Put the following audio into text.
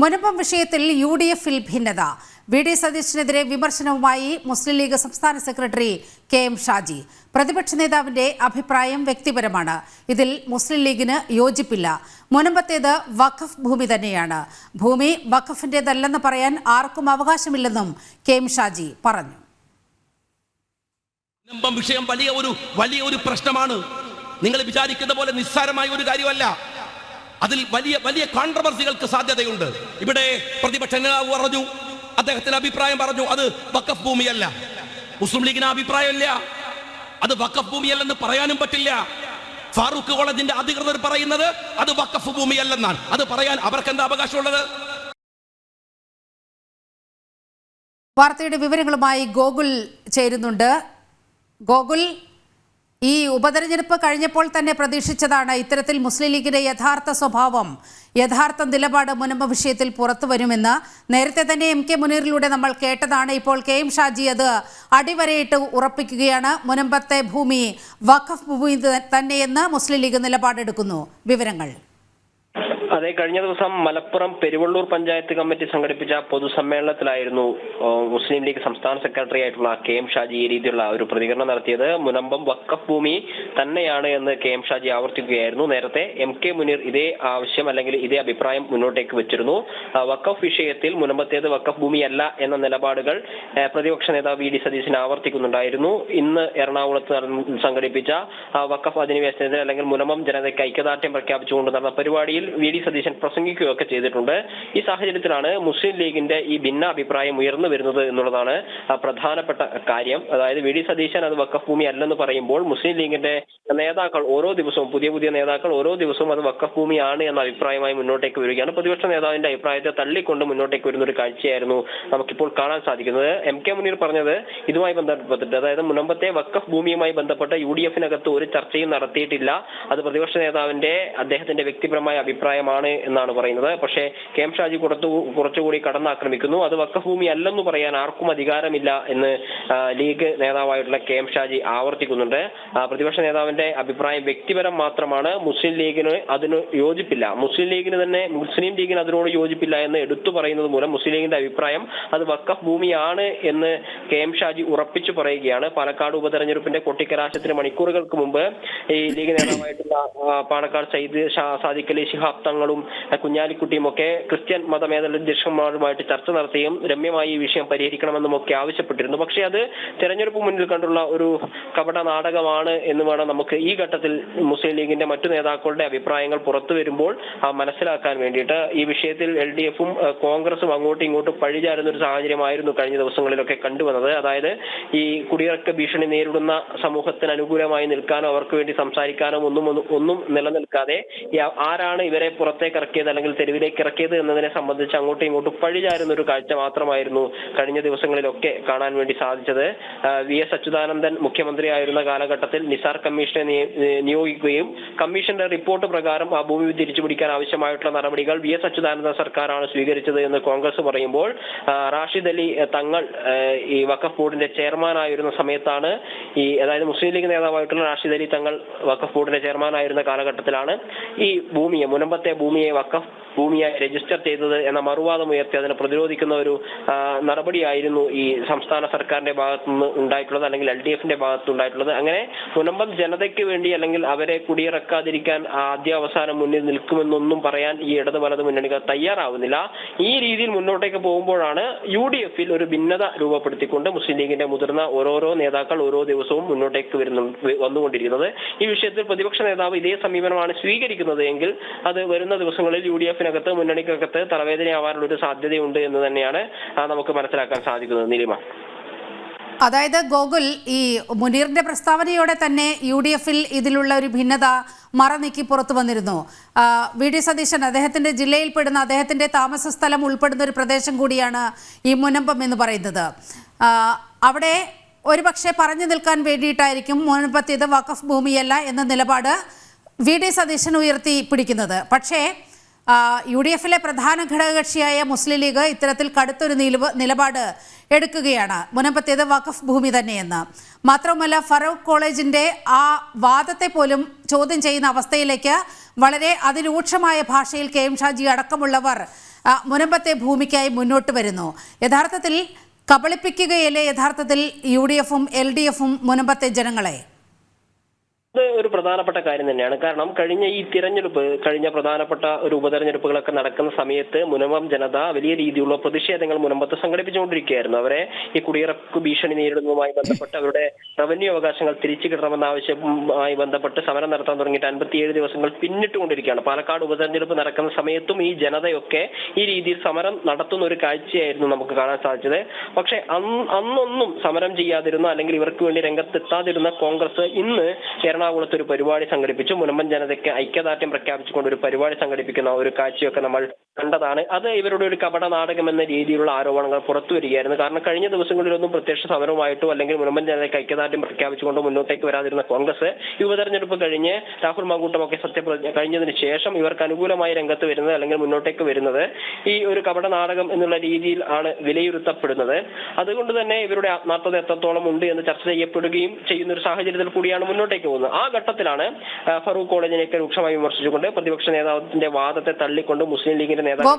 മുനമ്പം വിഷയത്തിൽ UDF-ൽ ഭിന്നത. വി.ഡി. സതീശനെതിരെ വിമർശനവുമായി മുസ്ലിം ലീഗ് സംസ്ഥാന സെക്രട്ടറി KM ഷാജി. പ്രതിപക്ഷ നേതാവിന്റെ അഭിപ്രായം വ്യക്തിപരമാണ്. ഇതിൽ മുസ്ലിം ലീഗിന് യോജിപ്പില്ല. മുനമ്പത്തേത് വഖഫ് ഭൂമി തന്നെയാണ്. ഭൂമി വഖഫിന്റേതല്ലെന്ന് പറയാൻ ആർക്കും അവകാശമില്ലെന്നും KM ഷാജി പറഞ്ഞു. മുനമ്പം വിഷയം വലിയ ഒരു പ്രശ്നമാണ്. നിങ്ങൾ വിചാരിക്കുന്ന പോലെ നിസ്സാരമായ ഒരു കാര്യമല്ല. അതിൽ വലിയ കോൺട്രവേഴ്സികൾക്ക് സാധ്യതയുണ്ട്. ഇവിടെ പ്രതിപക്ഷ നേതാവ് പറഞ്ഞു, അദ്ദേഹത്തിന്റെ അഭിപ്രായം പറഞ്ഞു, അത് വഖഫ് ഭൂമിയല്ല. മുസ്ലിം ലീഗിന് അഭിപ്രായമില്ല, അത് വഖഫ് ഭൂമിയല്ലെന്ന് പറയാനും പറ്റില്ല. ഫാറൂഖ് കോളേജിന്റെ അധികൃതർ പറയുന്നത് അത് വഖഫ് ഭൂമിയല്ലെന്നാണ്. അത് പറയാൻ അവർക്ക് എന്താ അവകാശമുള്ളത്? വാർത്തയുടെ വിവരങ്ങളുമായി ഗോകുൽ ചേരുന്നുണ്ട്. ഗോകുൽ, ഈ ഉപതെരഞ്ഞെടുപ്പ് കഴിഞ്ഞപ്പോൾ തന്നെ പ്രതീക്ഷിച്ചതാണ് ഇത്തരത്തിൽ മുസ്ലിം ലീഗിന്റെ യഥാർത്ഥ സ്വഭാവം, യഥാർത്ഥ നിലപാട് മുനമ്പം വിഷയത്തിൽ പുറത്തു വരുമെന്ന്. നേരത്തെ തന്നെ MK മുനീറിലൂടെ നമ്മൾ കേട്ടതാണ്. ഇപ്പോൾ KM ഷാജി അത് അടിവരയിട്ട് ഉറപ്പിക്കുകയാണ്. മുനമ്പത്തെ ഭൂമി വഖഫ് ഭൂമി തന്നെയെന്ന് മുസ്ലിം ലീഗ് നിലപാടെടുക്കുന്നു. വിവരങ്ങൾ. അതെ, കഴിഞ്ഞ ദിവസം മലപ്പുറം പെരുവള്ളൂർ പഞ്ചായത്ത് കമ്മിറ്റി സംഘടിപ്പിച്ച പൊതുസമ്മേളനത്തിലായിരുന്നു മുസ്ലിം ലീഗ് സംസ്ഥാന സെക്രട്ടറി ആയിട്ടുള്ള KM ഷാജി ഈ രീതിയിലുള്ള ഒരു പ്രതികരണം നടത്തിയത്. മുനമ്പം വഖഫ് ഭൂമി തന്നെയാണ് എന്ന് KM ഷാജി ആവർത്തിക്കുകയായിരുന്നു. നേരത്തെ MK മുനീർ ഇതേ ആവശ്യം അല്ലെങ്കിൽ ഇതേ അഭിപ്രായം മുന്നോട്ടേക്ക് വെച്ചിരുന്നു. വഖഫ് വിഷയത്തിൽ മുനമ്പത്തേത് വഖഫ് ഭൂമിയല്ല എന്ന നിലപാടുകൾ പ്രതിപക്ഷ നേതാവ് V.D. സതീശൻ ആവർത്തിക്കുന്നുണ്ടായിരുന്നു. ഇന്ന് എറണാകുളത്ത് സംഘടിപ്പിച്ച വഖഫ് അധിനിവേശനത്തിന് അല്ലെങ്കിൽ മുനമ്പം ജനതയ്ക്ക് ഐക്യദാർഢ്യം പ്രഖ്യാപിച്ചുകൊണ്ട് നടന്ന പരിപാടിയിൽ V.D. സതീശൻ പ്രസംഗിക്കുകയൊക്കെ ചെയ്തിട്ടുണ്ട്. ഈ സാഹചര്യത്തിലാണ് മുസ്ലിം ലീഗിന്റെ ഈ ഭിന്ന അഭിപ്രായം ഉയർന്നു വരുന്നത് എന്നുള്ളതാണ് പ്രധാനപ്പെട്ട കാര്യം. അതായത് V.D. സതീശൻ അത് വഖഫ് ഭൂമി അല്ലെന്ന് പറയുമ്പോൾ മുസ്ലിം ലീഗിന്റെ നേതാക്കൾ ഓരോ ദിവസവും പുതിയ നേതാക്കൾ ഓരോ ദിവസവും അത് വഖഫ് ഭൂമിയാണ് എന്ന അഭിപ്രായമായി മുന്നോട്ടേക്ക് വരികയാണ്. പ്രതിപക്ഷ നേതാവിന്റെ അഭിപ്രായത്തെ തള്ളിക്കൊണ്ട് മുന്നോട്ടേക്ക് വരുന്ന ഒരു കാഴ്ചയായിരുന്നു നമുക്കിപ്പോൾ കാണാൻ സാധിക്കുന്നത്. MK മുനീർ പറഞ്ഞത് ഇതുമായി ബന്ധപ്പെട്ടിട്ട്, അതായത് മുനമ്പത്തെ വഖഫ് ഭൂമിയുമായി ബന്ധപ്പെട്ട് UDF-നകത്ത് ഒരു ചർച്ചയും നടത്തിയിട്ടില്ല. അത് പ്രതിപക്ഷ നേതാവിന്റെ അദ്ദേഹത്തിന്റെ വ്യക്തിപരമായ അഭിപ്രായമാണ് എന്നാണ് പറയുന്നത്. പക്ഷേ KM ഷാജി കുറച്ചുകൂടി കടന്നാക്രമിക്കുന്നു. അത് വഖഫ് ഭൂമി അല്ലെന്ന് പറയാൻ ആർക്കും അധികാരമില്ല എന്ന് ലീഗ് നേതാവായിട്ടുള്ള KM ഷാജി ആവർത്തിക്കുന്നുണ്ട്. പ്രതിപക്ഷ നേതാവിന്റെ അഭിപ്രായം വ്യക്തിപരം മാത്രമാണ്. മുസ്ലിം ലീഗിന് അതിന് യോജിപ്പില്ല. മുസ്ലിം ലീഗിന് അതിനോട് യോജിപ്പില്ല എന്ന് എടുത്തു പറയുന്നത് മൂലം മുസ്ലിം ലീഗിന്റെ അഭിപ്രായം അത് വഖഫ് ഭൂമിയാണ് എന്ന് KM ഷാജി ഉറപ്പിച്ചു പറയുകയാണ്. പാലക്കാട് ഉപതെരഞ്ഞെടുപ്പിന്റെ കൊട്ടിക്കലാശത്തിന് മണിക്കൂറുകൾക്ക് മുമ്പ് ഈ ലീഗ് നേതാവായിട്ടുള്ള പാണക്കാട് സയ്യിദ് സാദിഖ് അലി ശിഹാബ് തങ്ങളും കുഞ്ഞാലിക്കുട്ടിയും ഒക്കെ ക്രിസ്ത്യൻ മതമേലധ്യക്ഷന്മാരുമായിട്ട് ചർച്ച നടത്തുകയും രമ്യമായി ഈ വിഷയം പരിഹരിക്കണമെന്നും ഒക്കെ ആവശ്യപ്പെട്ടിരുന്നു. പക്ഷേ അത് തെരഞ്ഞെടുപ്പ് മുന്നിൽ കണ്ടുള്ള ഒരു കപട നാടകമാണ് എന്ന് വേണം നമുക്ക് ഈ ഘട്ടത്തിൽ മുസ്ലിം ലീഗിന്റെ മറ്റു നേതാക്കളുടെ അഭിപ്രായങ്ങൾ പുറത്തു വരുമ്പോൾ മനസ്സിലാക്കാൻ വേണ്ടിയിട്ട്. ഈ വിഷയത്തിൽ LDF-ഉം കോൺഗ്രസും അങ്ങോട്ടും ഇങ്ങോട്ടും പഴിചാരുന്ന ഒരു സാഹചര്യമായിരുന്നു കഴിഞ്ഞ ദിവസങ്ങളിലൊക്കെ കണ്ടുവന്നത്. അതായത് ഈ കുടിയിറക്ക ഭീഷണി നേരിടുന്ന സമൂഹത്തിന് അനുകൂലമായി നിൽക്കാനോ അവർക്ക് വേണ്ടി സംസാരിക്കാനോ ഒന്നും നിലനിൽക്കാതെ ആരാണ് ഇവരെ പുറത്തേക്ക് ഇറക്കിയത് അല്ലെങ്കിൽ തെരുവിലേക്ക് ഇറക്കിയത് എന്നതിനെ സംബന്ധിച്ച് അങ്ങോട്ടും ഇങ്ങോട്ടും പഴിചാരുന്ന ഒരു കാഴ്ച മാത്രമായിരുന്നു കഴിഞ്ഞ ദിവസങ്ങളിലൊക്കെ കാണാൻ വേണ്ടി സാധിച്ചത്. VS അച്യുതാനന്ദൻ മുഖ്യമന്ത്രിയായിരുന്ന കാലഘട്ടത്തിൽ നിസാർ കമ്മീഷനെ നിയോഗിക്കുകയും കമ്മീഷന്റെ റിപ്പോർട്ട് പ്രകാരം ആ ഭൂമി തിരിച്ചുപിടിക്കാൻ ആവശ്യമായിട്ടുള്ള നടപടികൾ VS അച്യുതാനന്ദൻ സർക്കാരാണ് സ്വീകരിച്ചത് എന്ന് കോൺഗ്രസ് പറയുമ്പോൾ, റാഷിദ് അലി തങ്ങൾ ഈ വഖഫ് ബോർഡിന്റെ ചെയർമാനായിരുന്ന സമയത്താണ് അതായത് മുസ്ലിം ലീഗ് നേതാവായിട്ടുള്ള റാഷിദ് അലി തങ്ങൾ വഖഫ് ബോർഡിന്റെ ചെയർമാനായിരുന്ന കാലഘട്ടത്തിലാണ് ഈ മുനമ്പത്തെ ഭൂമിയെ വഖഫ് ഭൂമിയായി രജിസ്റ്റർ ചെയ്തത് എന്ന മറുവാദം ഉയർത്തി അതിനെ പ്രതിരോധിക്കുന്ന ഒരു നടപടിയായിരുന്നു ഈ സംസ്ഥാന സർക്കാരിന്റെ ഭാഗത്തുനിന്ന് ഉണ്ടായിട്ടുള്ളത് അല്ലെങ്കിൽ LDF-ന്റെ ഭാഗത്ത് ഉണ്ടായിട്ടുള്ളത്. അങ്ങനെ മുനമ്പം ജനതയ്ക്ക് വേണ്ടി അല്ലെങ്കിൽ അവരെ കുടിയിറക്കാതിരിക്കാൻ ആദ്യ അവസാനം മുന്നിൽ നിൽക്കുമെന്നൊന്നും പറയാൻ ഈ ഇടത് വലത് മുന്നണികൾ തയ്യാറാവുന്നില്ല. ഈ രീതിയിൽ മുന്നോട്ടേക്ക് പോകുമ്പോഴാണ് UDF-ൽ ഒരു ഭിന്നത രൂപപ്പെടുത്തിക്കൊണ്ട് മുസ്ലിം ലീഗിന്റെ മുതിർന്ന ഓരോരോ നേതാക്കൾ ഓരോ ദിവസവും മുന്നോട്ടേക്ക് വന്നുകൊണ്ടിരിക്കുന്നത്. ഈ വിഷയത്തിൽ പ്രതിപക്ഷ നേതാവ് ഇതേ സമീപനമാണ് സ്വീകരിക്കുന്നത് എങ്കിൽ അത് വരുന്ന ദിവസങ്ങളിൽ UDF-നകത്ത് മുന്നണിക്കകത്ത് തലവേദനയാവാനുള്ള ഒരു സാധ്യതയുണ്ട് എന്ന് തന്നെയാണ് നമുക്ക് മനസ്സിലാക്കാൻ സാധിക്കുന്നത്. നീലിമ, അതായത് ഗോകുൽ, ഈ മുനീറിന്റെ പ്രസ്താവനയോടെ തന്നെ UDF-ൽ ഇതിലുള്ള ഒരു ഭിന്നത മറനീക്കി പുറത്തു വന്നിരുന്നു. V.D. സതീശൻ അദ്ദേഹത്തിന്റെ ജില്ലയിൽപ്പെടുന്ന അദ്ദേഹത്തിന്റെ താമസ സ്ഥലം ഉൾപ്പെടുന്ന ഒരു പ്രദേശം കൂടിയാണ് ഈ മുനമ്പം എന്ന് പറയുന്നത്. അവിടെ ഒരുപക്ഷെ പറഞ്ഞു നിൽക്കാൻ വേണ്ടിയിട്ടായിരിക്കും മുനമ്പത്തേത് വഖഫ് ഭൂമിയല്ല എന്ന നിലപാട് V.D. സതീശൻ ഉയർത്തി പിടിക്കുന്നത്. പക്ഷേ UDF-ലെ പ്രധാന ഘടകകക്ഷിയായ മുസ്ലിം ലീഗ് ഇത്തരത്തിൽ കടുത്തൊരു നിലപാട് എടുക്കുകയാണ്, മുനമ്പത്തേത് വഖഫ് ഭൂമി തന്നെയെന്ന്. മാത്രമല്ല, ഫറൂഖ് കോളേജിന്റെ ആ വാദത്തെ പോലും ചോദ്യം ചെയ്യുന്ന അവസ്ഥയിലേക്ക് വളരെ അതിരൂക്ഷമായ ഭാഷയിൽ KM ഷാജി അടക്കമുള്ളവർ മുനമ്പത്തെ ഭൂമിക്കായി മുന്നോട്ട് വരുന്നു. യഥാർത്ഥത്തിൽ കബളിപ്പിക്കുകയല്ലേ യഥാർത്ഥത്തിൽ UDF-ഉം LDF-ഉം മുനമ്പത്തെ ജനങ്ങളെ? ഒരു പ്രധാനപ്പെട്ട കാര്യം തന്നെയാണ്. കാരണം കഴിഞ്ഞ ഈ കഴിഞ്ഞ പ്രധാനപ്പെട്ട ഒരു ഉപതെരഞ്ഞെടുപ്പുകളൊക്കെ നടക്കുന്ന സമയത്ത് മുനമ്പം ജനത വലിയ രീതിയിലുള്ള പ്രതിഷേധങ്ങൾ മുനമ്പത്ത് സംഘടിപ്പിച്ചുകൊണ്ടിരിക്കുകയായിരുന്നു. അവരെ ഈ കുടിയിറക്ക് ഭീഷണി നേരിടുന്നതുമായി ബന്ധപ്പെട്ട് അവരുടെ റവന്യൂ അവകാശങ്ങൾ തിരിച്ചു കിട്ടണമെന്ന ആവശ്യവുമായി ബന്ധപ്പെട്ട് സമരം നടത്താൻ തുടങ്ങിയിട്ട് 57 ദിവസങ്ങൾ പിന്നിട്ടുകൊണ്ടിരിക്കുകയാണ്. പാലക്കാട് ഉപതെരഞ്ഞെടുപ്പ് നടക്കുന്ന സമയത്തും ഈ ജനതയൊക്കെ ഈ രീതിയിൽ സമരം നടത്തുന്ന ഒരു കാഴ്ചയായിരുന്നു നമുക്ക് കാണാൻ സാധിച്ചത്. പക്ഷെ അന്നൊന്നും സമരം ചെയ്യാതിരുന്ന അല്ലെങ്കിൽ ഇവർക്ക് വേണ്ടി രംഗത്തെത്താതിരുന്ന കോൺഗ്രസ് ഇന്ന് എറണാകുളത്ത് ഒരു പരിപാടി സംഘടിപ്പിച്ചു. മുനമ്പൻ ജനതയ്ക്ക് ഐക്യദാർഢ്യം പ്രഖ്യാപിച്ചുകൊണ്ട് ഒരു പരിപാടി സംഘടിപ്പിക്കുന്ന ഒരു കാഴ്ചയൊക്കെ നമ്മൾ കണ്ടതാണ്. അത് ഇവരുടെ ഒരു കപട നാടകം എന്ന രീതിയിലുള്ള ആരോപണങ്ങൾ പുറത്തു വരികയായിരുന്നു. കാരണം കഴിഞ്ഞ ദിവസങ്ങളിലൊന്നും പ്രത്യക്ഷ സമരവുമായിട്ടോ അല്ലെങ്കിൽ മുനമ്പൻ ജനതയ്ക്ക് ഐക്യദാർഢ്യം പ്രഖ്യാപിച്ചുകൊണ്ടോ മുന്നോട്ടേക്ക് വരാതിരുന്ന കോൺഗ്രസ് ഉപതെരഞ്ഞെടുപ്പ് കഴിഞ്ഞ് രാഹുൽ മാങ്കൂട്ടമൊക്കെ സത്യപ്രതിജ്ഞ കഴിഞ്ഞതിന് ശേഷം ഇവർക്ക് അനുകൂലമായി രംഗത്ത് വരുന്നത് അല്ലെങ്കിൽ മുന്നോട്ടേക്ക് വരുന്നത് ഈ ഒരു കപട നാടകം എന്നുള്ള രീതിയിൽ ആണ് വിലയിരുത്തപ്പെടുന്നത്. അതുകൊണ്ട് തന്നെ ഇവരുടെ ആത്മാർത്ഥത എത്രത്തോളം ഉണ്ട് എന്ന് ചർച്ച ചെയ്യപ്പെടുകയും ചെയ്യുന്ന ഒരു സാഹചര്യത്തിൽ കൂടിയാണ് മുന്നോട്ടേക്ക് പോകുന്നത്. ആ ഘട്ടത്തിലാണ് ഫറൂഖ് കോളേജിനെയൊക്കെ രൂക്ഷമായി വിമർശിച്ചുകൊണ്ട് പ്രതിപക്ഷ നേതാവിന്റെ വാദത്തെ തള്ളിക്കൊണ്ട് മുസ്ലിം ലീഗിന്റെ നേതാവ്